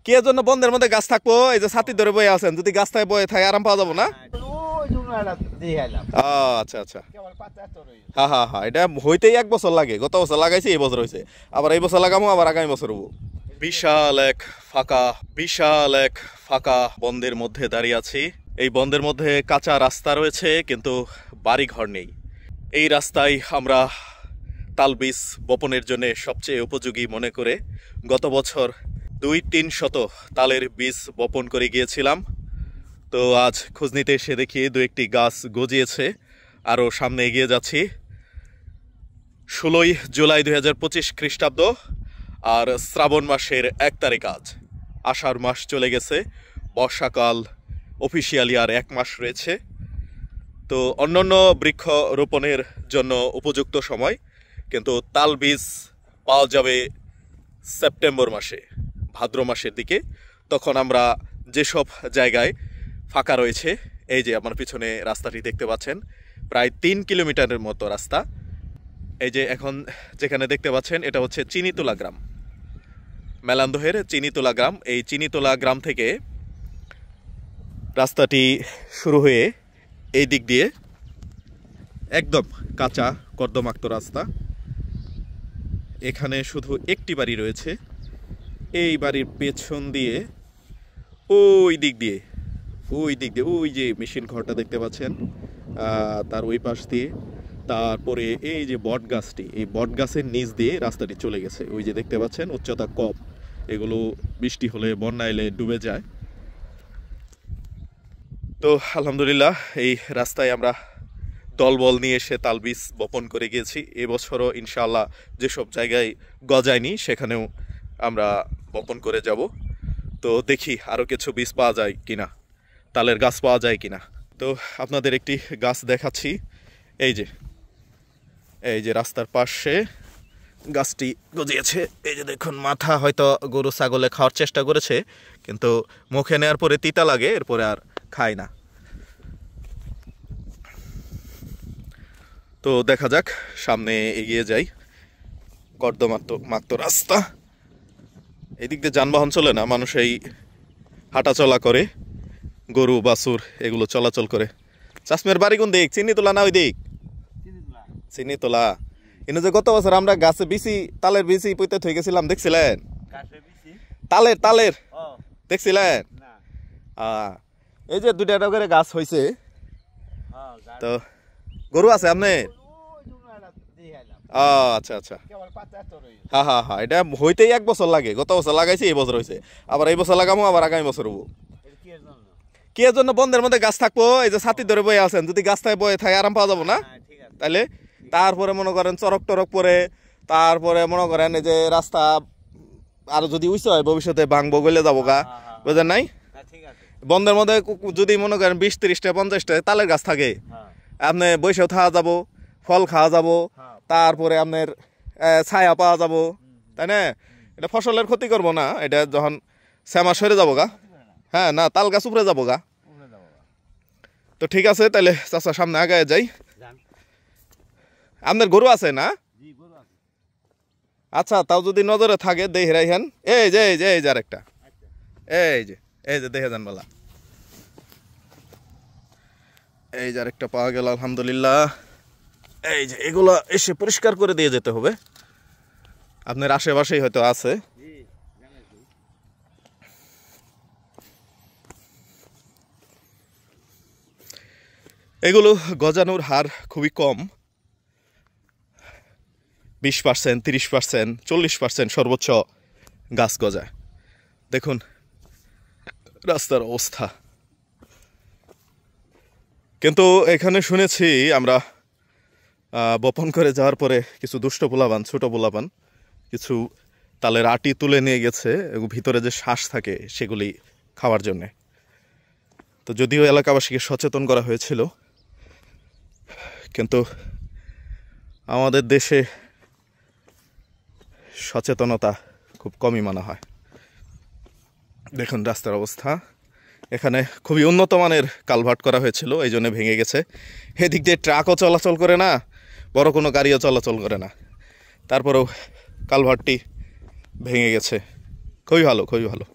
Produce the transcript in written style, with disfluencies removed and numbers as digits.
কি এর জন্য বন্ধের মধ্যে গাছ থাকবো? এই যে ছাতি ধরে বয়ে আছেন, যদি গাছ থাকে বয়ে থাকে আরাম পাওয়া যাবো না। আচ্ছা আচ্ছা, হ্যাঁ হ্যাঁ হ্যাঁ, এটা হইতেই 1 বছর লাগে। গত বছর লাগাইছি, এই বছর হয়েছে, আবার এই বছর লাগামো, আবার আগামী বছর হবো। বিশাল এক ফাঁকা বন্ধের মধ্যে দাঁড়িয়ে আছি। এই বন্ধের মধ্যে কাঁচা রাস্তা রয়েছে, কিন্তু বাড়ি ঘর নেই। এই রাস্তায় আমরা তালবীজ বপনের জন্য সবচেয়ে উপযোগী মনে করে গত বছর 2-3 শত তালের বীজ বপন করে গিয়েছিলাম। তো আজ খোঁজ নিতে এসে দেখি 2-1টি গাছ গজিয়েছে। আরও সামনে এগিয়ে যাচ্ছি। 16ই জুলাই 2025 খ্রিস্টাব্দ, আর শ্রাবণ মাসের 1 তারিখ আজ। আষাঢ় মাস চলে গেছে, বর্ষাকাল অফিসিয়ালি আর 1 মাস রয়েছে। তো অন্যান্য বৃক্ষ রোপণের জন্য উপযুক্ত সময়, কিন্তু তাল বীজ পাওয়া যাবে সেপ্টেম্বর মাসে, ভাদ্র মাসের দিকে। তখন আমরা যেসব জায়গায় ফাঁকা রয়েছে, এই যে আমার পিছনে রাস্তাটি দেখতে পাচ্ছেন, প্রায় 3 কিলোমিটারের মতো রাস্তা। এই যে এখন যেখানে দেখতে পাচ্ছেন, এটা হচ্ছে চিনিতলা গ্রাম, মেলান্দহের চিনিতলা গ্রাম। এই চিনিতলা গ্রাম থেকে রাস্তাটি শুরু হয়ে এই দিক দিয়ে একদম কাঁচা কর্দমাক্ত রাস্তা। এখানে শুধু একটি বাড়ি রয়েছে। এই বাড়ির পেছন দিয়ে ওই দিক দিয়ে ওই যে মেশিন ঘরটা দেখতে পাচ্ছেন, তার ওই পাশ দিয়ে, তারপরে এই যে বট গাছটি, এই বট গাছের নিচ দিয়ে রাস্তাটি চলে গেছে। ওই যে দেখতে পাচ্ছেন উচ্চতা কম, এগুলো বৃষ্টি হলে বন্যা এলে ডুবে যায়। তো আলহামদুলিল্লাহ, এই রাস্তায় আমরা দলবল নিয়ে এসে তালবীজ বপন করে গিয়েছি। এবছরও ইনশাআল্লাহ যেসব জায়গায় গজায়নি সেখানেও আমরা বপন করে যাব। তো দেখি আরও কিছু বীজ পাওয়া যায় কিনা, তালের গাছ পাওয়া যায় কিনা। তো আপনাদের একটি গাছ দেখাচ্ছি। এই যে রাস্তার পাশে গাছটি গজিয়েছে। এই যে দেখুন, মাথা হয়তো গরু ছাগলে খাওয়ার চেষ্টা করেছে, কিন্তু মুখে নেওয়ার পরে তিতা লাগে, এরপরে আর খায় না। তো দেখা যাক, সামনে এগিয়ে যাই। কর্দমাক্ত রাস্তা, এদিক দিয়ে যানবাহন চলে না, মানুষ এই হাঁটাচলা করে, গরু বাছুর এগুলো চলাচল করে। চাষমের বাড়ি কোন দিক? চিনিতলা না ওই দিক? চিনিতলা। এনে যে গত বছর আমরা গাছে তালের বিচি পুঁতে থই গেছিলাম, দেখছিলেন? তালের দেখছিলেন? এই যে 2টা করে গাছ হয়েছে। তো গরু আছে আপনার? আচ্ছা আচ্ছা, হ্যাঁ হ্যাঁ হ্যাঁ, এটা হইতেই 1 বছর লাগে। গত বছর লাগাইছি, এই বছর হয়েছে, আবার এই বছর লাগামো, আবার আগামী বছর হবো। কি এর জন্য বন্ধের মধ্যে গাছ থাকবো? এই যে ছাতি ধরে বয়ে আছেন, যদি গাছ থাকে বয়ে থাকে আরাম পাওয়া যাবো না। তাইলে তারপরে মনে করেন চরক টরক পরে, তারপরে মনে করেন এই যে রাস্তা আরো যদি উঁচু হয় ভবিষ্যতে ভাঙবো, গলে যাবো গা, বুঝলেন নাই? বন্ধের মধ্যে যদি মনে করেন 20-30টা 50টা তালের গাছ থাকে, আপনি বৈশাও খাওয়া যাবো, ফল খাওয়া যাবো, তারপরে আপনার ছায়া পাওয়া যাবো, তাই না? এটা ফসলের ক্ষতি করবো না, এটা যখন শ্যামা সরে যাবো গা। হ্যাঁ, না তাল গাছ উপরে যাবো গা। তো ঠিক আছে, তাহলে চাচা সামনে আগায় যাই। আপনার গরু আছে না? আচ্ছা, তাও যদি নজরে থাকে দেখে রাখেন। এই যে আরেকটা, এই যে দেখে যান বলা, এই যে আরেকটা পাওয়া গেল আলহামদুলিল্লাহ। এই যে এগুলো এসে পরিষ্কার করে দিয়ে যেতে হবে, আপনার আশেপাশেই হয়তো আছে। এগুলো গজানোর হার খুবই কম, 20%, 30%, 40% সর্বোচ্চ গাছ গজায়। দেখুন রাস্তার অবস্থা। কিন্তু এখানে শুনেছি আমরা বপন করে যাওয়ার পরে কিছু দুষ্ট পোলাপান, ছোট পোলাপান কিছু তালের আটি তুলে নিয়ে গেছে, ভিতরে যে শ্বাস থাকে সেগুলি খাওয়ার জন্যে। তো যদিও এলাকাবাসীকে সচেতন করা হয়েছিল, কিন্তু আমাদের দেশে সচেতনতা খুব কমই মানা হয়। দেখুন রাস্তার অবস্থা। এখানে খুবই উন্নত মানের কালভার্ট করা হয়েছিল, এই জন্য ভেঙে গেছে। এদিক দিয়ে ট্রাকও চলাচল করে না, বড় কোনো গাড়িও চলাচল করে না, তারপরেও কালভার্টটি ভেঙে গেছে। খুবই ভালো।